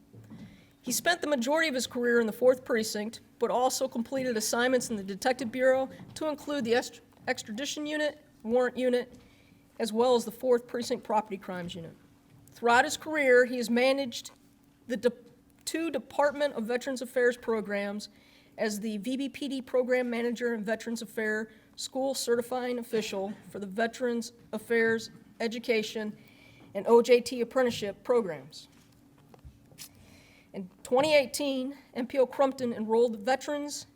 He spent the majority of his career in the 4th Precinct, but also completed assignments in the Detective Bureau to include the Extradition Unit, Warrant Unit, as well as the 4th Precinct Property Crimes Unit. Throughout his career, he has managed the two Department of Veterans Affairs programs as the VBPD Program Manager and Veterans Affairs School Certifying Official for the Veterans Affairs Education and OJT Apprenticeship programs. In 2018, MPO Crumpton enrolled veterans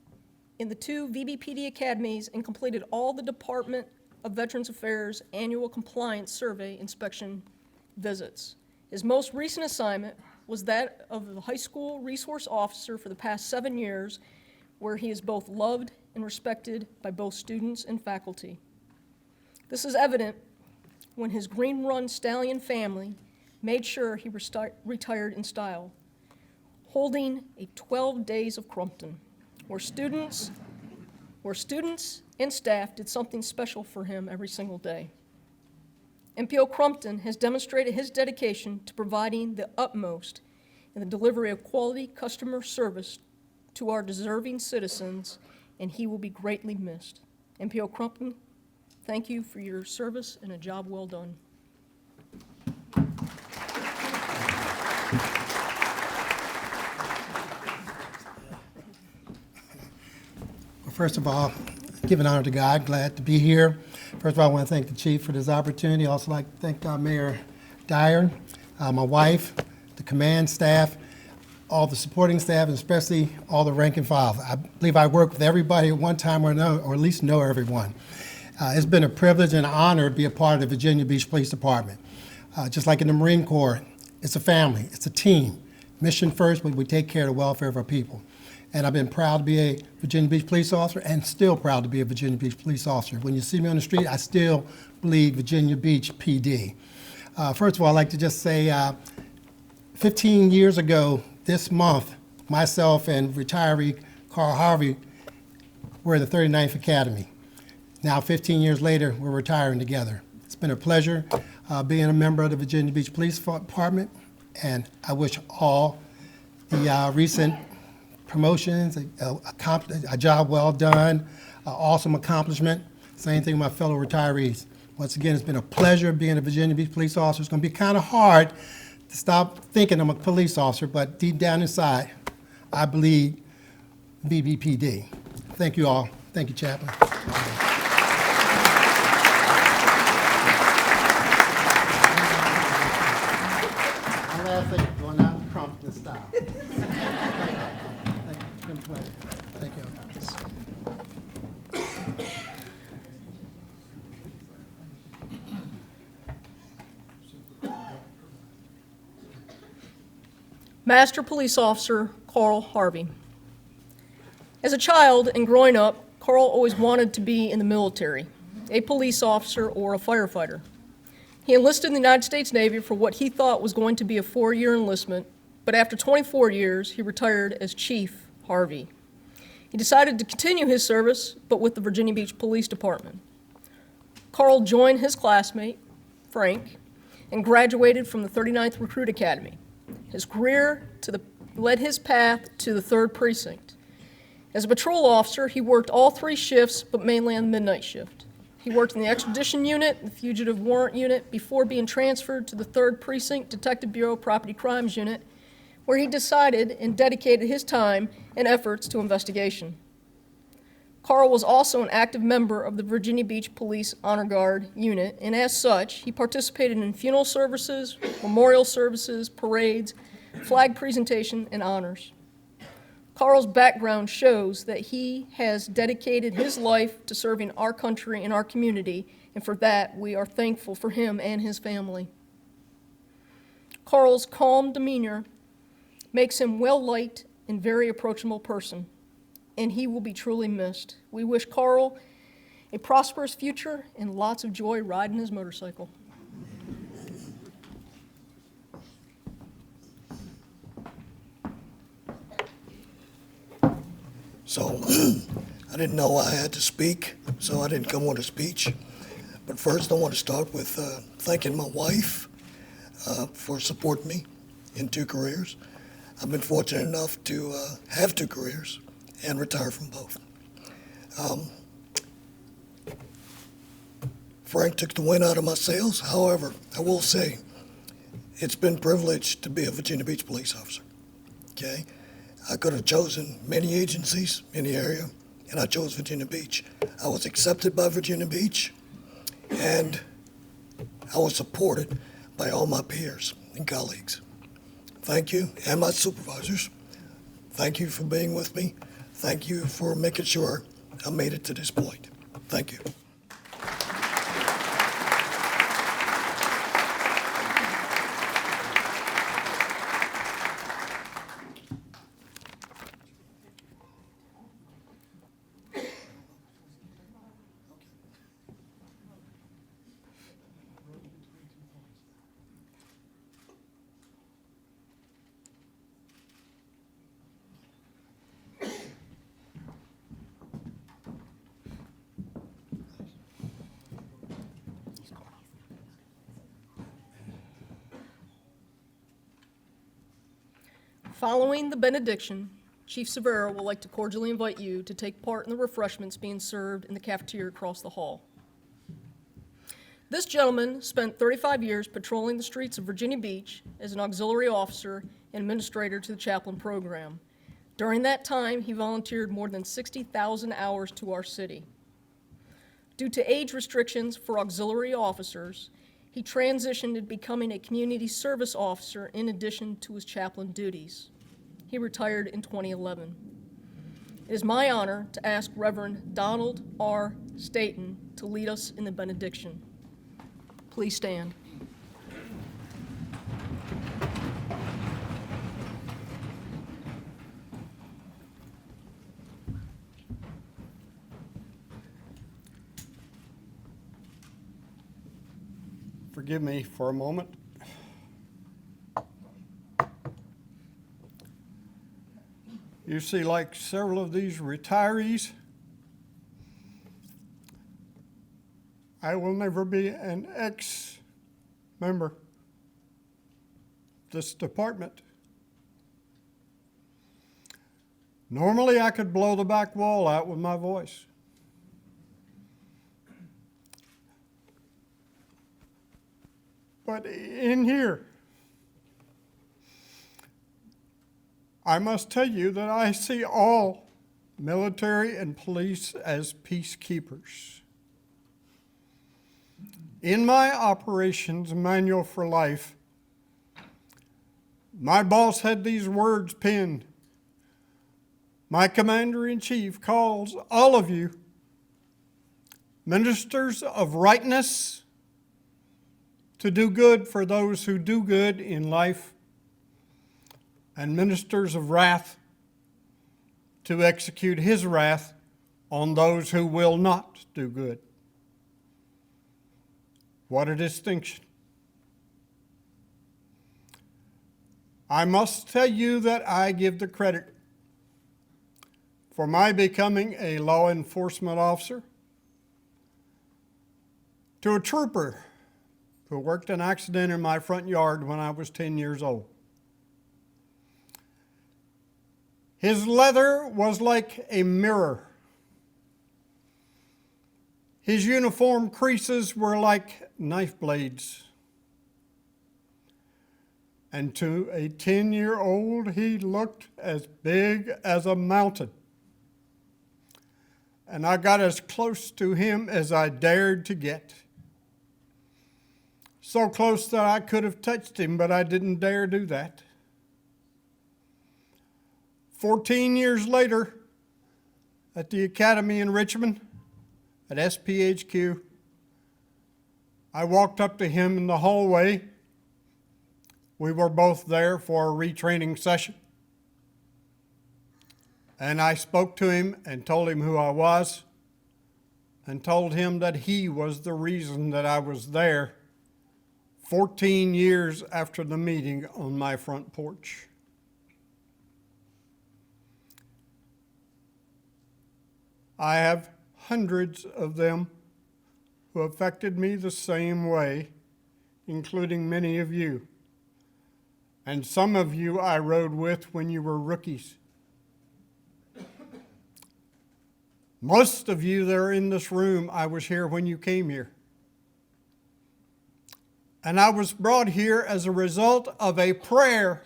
in the 2 VBPD academies and completed all the Department of Veterans Affairs annual compliance survey inspection visits. His most recent assignment was that of the high school resource officer for the past 7 years, where he is both loved and respected by both students and faculty. This is evident when his Green Run Stallion family made sure he retired in style, holding a 12 Days of Crumpton, where students and staff did something special for him every single day. MPO Crumpton has demonstrated his dedication to providing the utmost in the delivery of quality customer service to our deserving citizens, and he will be greatly missed. MPO Crumpton, thank you for your service and a job well done. Well, first of all, giving honor to God, glad to be here. First of all, I want to thank the chief for this opportunity. I also like to thank Mayor Dyer, my wife, the command staff, all the supporting staff, and especially all the rank and file. I believe I work with everybody at one time or another, or at least know everyone. It's been a privilege and an honor to be a part of the Virginia Beach Police Department. Just like in the Marine Corps, it's a family, it's a team. Mission first, but we take care of the welfare of our people. And I've been proud to be a Virginia Beach police officer and still proud to be a Virginia Beach police officer. When you see me on the street, I still bleed Virginia Beach PD. First of all, I'd like to just say 15 years ago this month, myself and retiree Carl Harvey were in the 39th Academy. Now, 15 years later, we're retiring together. It's been a pleasure being a member of the Virginia Beach Police Department, and I wish all the recent promotions, a job well done, awesome accomplishment. Same thing with my fellow retirees. Once again, it's been a pleasure being a Virginia Beach police officer. It's going to be kind of hard to stop thinking I'm a police officer, but deep down inside, I believe VBPD. Thank you all. Thank you, Chaplain. Master Police Officer Carl Harvey. As a child and growing up, Carl always wanted to be in the military, a police officer or a firefighter. He enlisted in the United States Navy for what he thought was going to be a 4-year enlistment, but after 24 years, he retired as Chief Harvey. He decided to continue his service, but with the Virginia Beach Police Department. Carl joined his classmate, Frank, and graduated from the 39th Recruit Academy. His career led his path to the 3rd Precinct. As a patrol officer, he worked all 3 shifts, but mainly on the midnight shift. He worked in the Extradition Unit, the Fugitive Warrant Unit, before being transferred to the 3rd Precinct Detective Bureau Property Crimes Unit, where he decided and dedicated his time and efforts to investigation. Carl was also an active member of the Virginia Beach Police Honor Guard Unit, and as such, he participated in funeral services, memorial services, parades, flag presentation, and honors. Carl's background shows that he has dedicated his life to serving our country and our community, and for that, we are thankful for him and his family. Carl's calm demeanor makes him well-liked and very approachable person, and he will be truly missed. We wish Carl a prosperous future and lots of joy riding his motorcycle. So I didn't know I had to speak, so I didn't come with a speech. But first, I want to start with thanking my wife for supporting me in 2 careers. I've been fortunate enough to have 2 careers and retire from both. Frank took the wind out of my sails. However, I will say it's been a privilege to be a Virginia Beach police officer, okay? I could have chosen many agencies in the area, and I chose Virginia Beach. I was accepted by Virginia Beach, and I was supported by all my peers and colleagues. Thank you, and my supervisors. Thank you for being with me. Thank you for making sure I made it to this point. Thank you. Following the benediction, Chief Severa would like to cordially invite you to take part in the refreshments being served in the cafeteria across the hall. This gentleman spent 35 years patrolling the streets of Virginia Beach as an auxiliary officer and administrator to the chaplain program. During that time, he volunteered more than 60,000 hours to our city. Due to age restrictions for auxiliary officers, he transitioned to becoming a community service officer in addition to his chaplain duties. He retired in 2011. It is my honor to ask Reverend Donald R. Staten to lead us in the benediction. Please stand. Forgive me for a moment. You see, like several of these retirees, I will never be an ex-member of this department. Normally, I could blow the back wall out with my voice. But in here, I must tell you that I see all military and police as peacekeepers. In my operations manual for life, my boss had these words pinned. My commander-in-chief calls all of you ministers of rightness to do good for those who do good in life and ministers of wrath to execute his wrath on those who will not do good. What a distinction. I must tell you that I give the credit for my becoming a law enforcement officer to a trooper who worked an accident in my front yard when I was 10 years old. His leather was like a mirror. His uniform creases were like knife blades. And to a 10-year-old, he looked as big as a mountain. And I got as close to him as I dared to get. So close that I could have touched him, but I didn't dare do that. 14 years later, at the academy in Richmond, at SPHQ, I walked up to him in the hallway. We were both there for a retraining session. And I spoke to him and told him who I was and told him that he was the reason that I was there 14 years after the meeting on my front porch. I have hundreds of them who affected me the same way, including many of you. And some of you I rode with when you were rookies. Most of you that are in this room, I was here when you came here. And I was brought here as a result of a prayer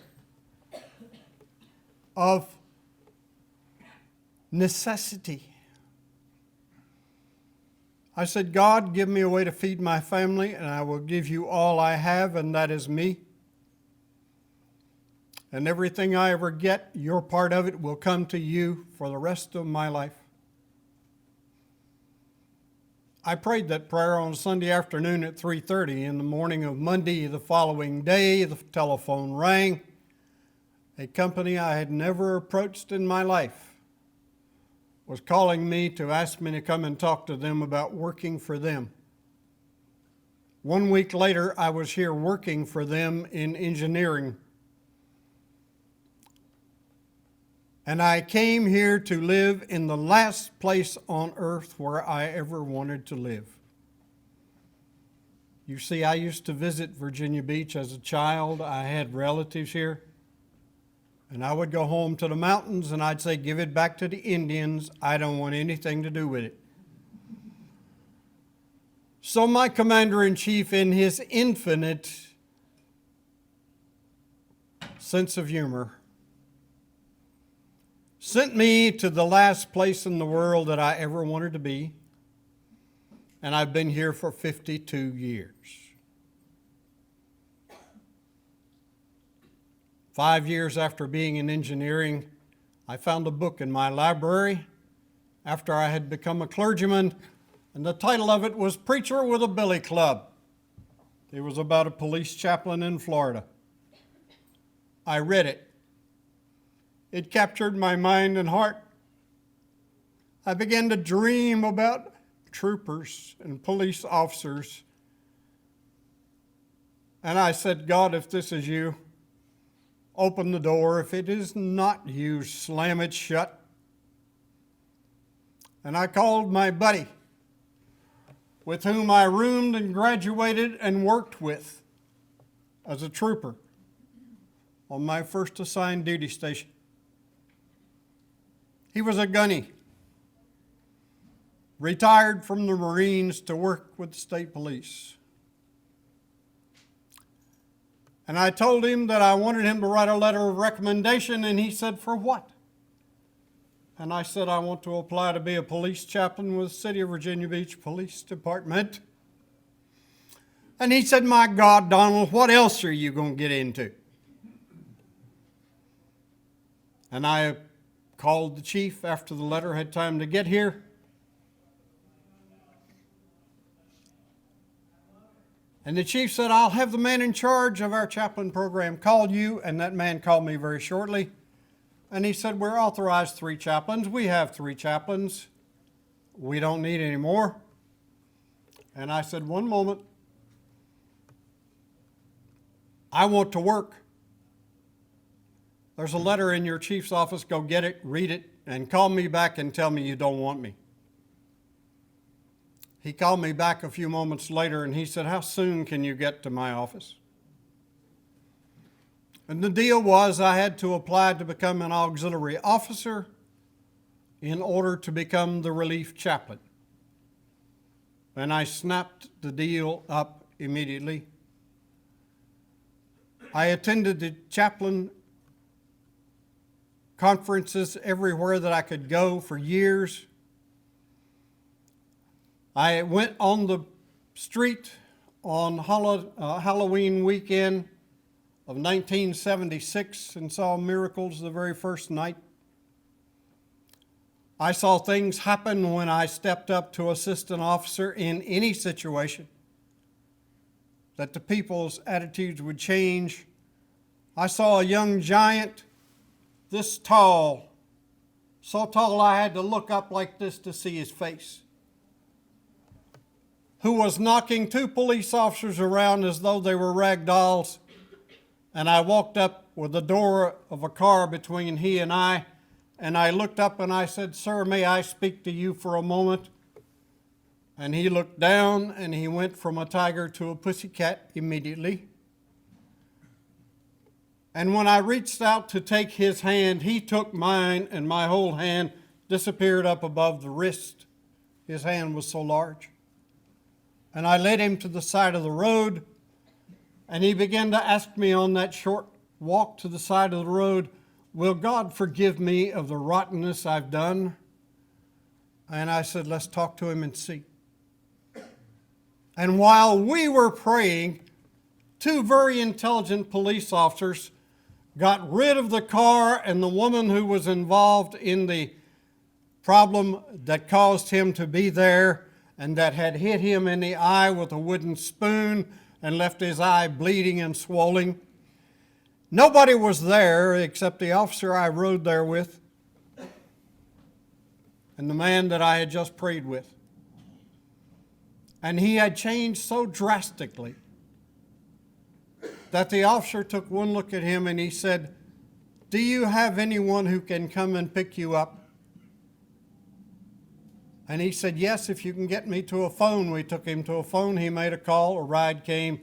of necessity. I said, God, give me a way to feed my family, and I will give you all I have, and that is me. And everything I ever get, your part of it will come to you for the rest of my life. I prayed that prayer on Sunday afternoon at 3:30. In the morning of Monday, the following day, the telephone rang. A company I had never approached in my life was calling me to ask me to come and talk to them about working for them. 1 week later, I was here working for them in engineering. And I came here to live in the last place on earth where I ever wanted to live. You see, I used to visit Virginia Beach as a child. I had relatives here. And I would go home to the mountains and I'd say, give it back to the Indians. I don't want anything to do with it. So my commander-in-chief, in his infinite sense of humor, sent me to the last place in the world that I ever wanted to be, and I've been here for 52 years. 5 years after being in engineering, I found a book in my library after I had become a clergyman, and the title of it was Preacher with a Billy Club. It was about a police chaplain in Florida. I read it. It captured my mind and heart. I began to dream about troopers and police officers. And I said, God, if this is you, open the door. If it is not you, slam it shut. And I called my buddy, with whom I roomed and graduated and worked with as a trooper on my first assigned duty station. He was a gunny, retired from the Marines to work with the state police. And I told him that I wanted him to write a letter of recommendation, and he said, for what? And I said, I want to apply to be a police chaplain with the City of Virginia Beach Police Department. And he said, my God, Donald, what else are you going to get into? And I called the chief after the letter had time to get here. And the chief said, I'll have the man in charge of our chaplain program call you. And that man called me very shortly. And he said, we're authorized 3 chaplains. We have 3 chaplains. We don't need any more. And I said, one moment. I want to work. There's a letter in your chief's office. Go get it, read it, and call me back and tell me you don't want me. He called me back a few moments later and he said, how soon can you get to my office? And the deal was I had to apply to become an auxiliary officer in order to become the relief chaplain. And I snapped the deal up immediately. I attended the chaplain conferences everywhere that I could go for years. I went on the street on Halloween weekend of 1976 and saw miracles the very first night. I saw things happen when I stepped up to assist an officer in any situation, that the people's attitudes would change. I saw a young giant this tall, so tall I had to look up like this to see his face, who was knocking 2 police officers around as though they were rag dolls. And I walked up with the door of a car between he and I looked up and I said, sir, may I speak to you for a moment? And he looked down and he went from a tiger to a pussycat immediately. And when I reached out to take his hand, he took mine and my whole hand disappeared up above the wrist. His hand was so large. And I led him to the side of the road, and he began to ask me on that short walk to the side of the road, will God forgive me of the rottenness I've done? And I said, let's talk to him and see. And while we were praying, 2 very intelligent police officers got rid of the car and the woman who was involved in the problem that caused him to be there and that had hit him in the eye with a wooden spoon and left his eye bleeding and swollen. Nobody was there except the officer I rode there with and the man that I had just prayed with. And he had changed so drastically that the officer took one look at him and he said, do you have anyone who can come and pick you up? And he said, yes, if you can get me to a phone. We took him to a phone. He made a call. A ride came.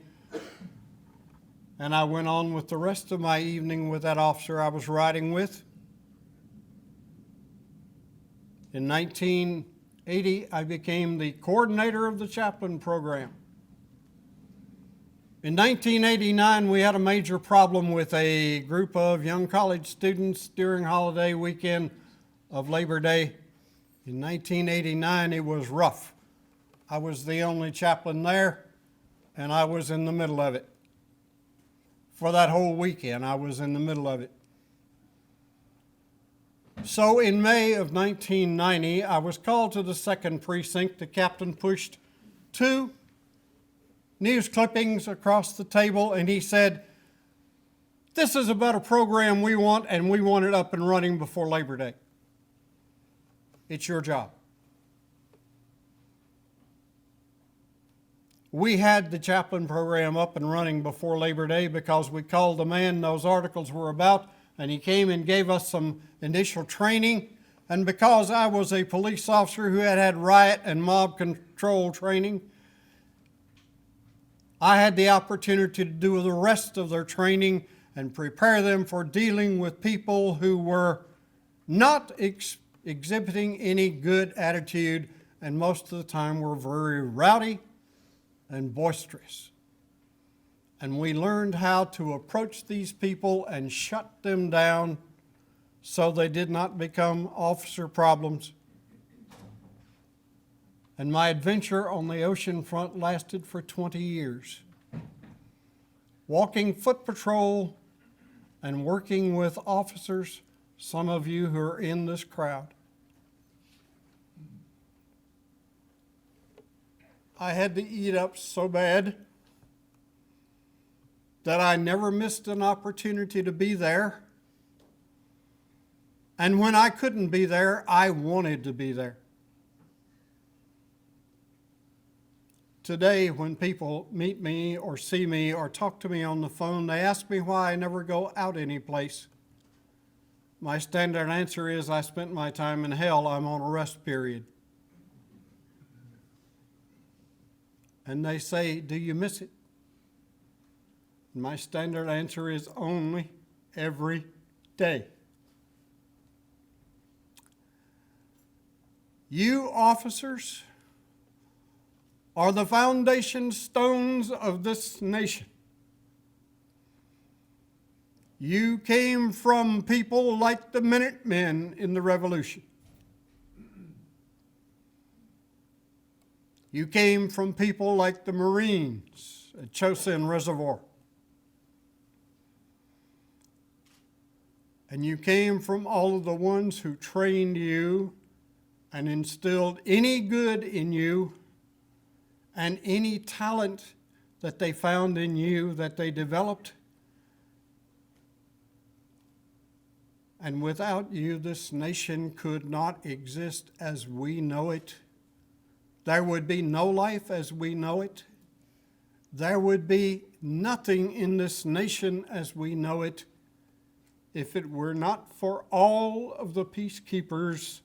And I went on with the rest of my evening with that officer I was riding with. In 1980, I became the coordinator of the chaplain program. In 1989, we had a major problem with a group of young college students during holiday weekend of Labor Day. In 1989, it was rough. I was the only chaplain there, and I was in the middle of it. For that whole weekend, I was in the middle of it. So in May of 1990, I was called to the 2nd Precinct. The captain pushed 2 news clippings across the table, and he said, this is about a program we want, and we want it up and running before Labor Day. It's your job. We had the chaplain program up and running before Labor Day because we called the man those articles were about, and he came and gave us some initial training. And because I was a police officer who had had riot and mob control training, I had the opportunity to do the rest of their training and prepare them for dealing with people who were not exhibiting any good attitude, and most of the time were very rowdy and boisterous. And we learned how to approach these people and shut them down so they did not become officer problems. And my adventure on the ocean front lasted for 20 years. Walking foot patrol and working with officers, some of you who are in this crowd. I had to eat up so bad that I never missed an opportunity to be there. And when I couldn't be there, I wanted to be there. Today, when people meet me or see me or talk to me on the phone, they ask me why I never go out anyplace. My standard answer is, I spent my time in hell, I'm on a rest period. And they say, do you miss it? And my standard answer is only every day. You officers are the foundation stones of this nation. You came from people like the Minutemen in the Revolution. You came from people like the Marines at Chosin Reservoir. And you came from all of the ones who trained you and instilled any good in you and any talent that they found in you that they developed. And without you, this nation could not exist as we know it. There would be no life as we know it. There would be nothing in this nation as we know it if it were not for all of the peacekeepers,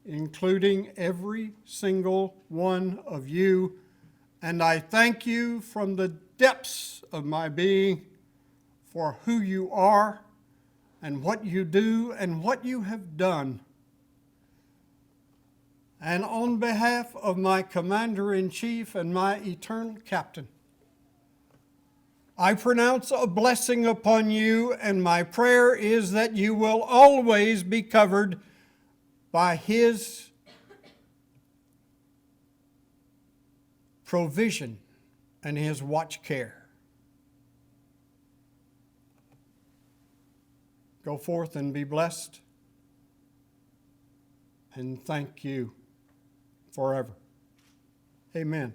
including every single one of you. And I thank you from the depths of my being for who you are and what you do and what you have done. And on behalf of my Commander-in-Chief and my eternal Captain, I pronounce a blessing upon you, and my prayer is that you will always be covered by His provision and His watch care. Go forth and be blessed, and thank you forever. Amen.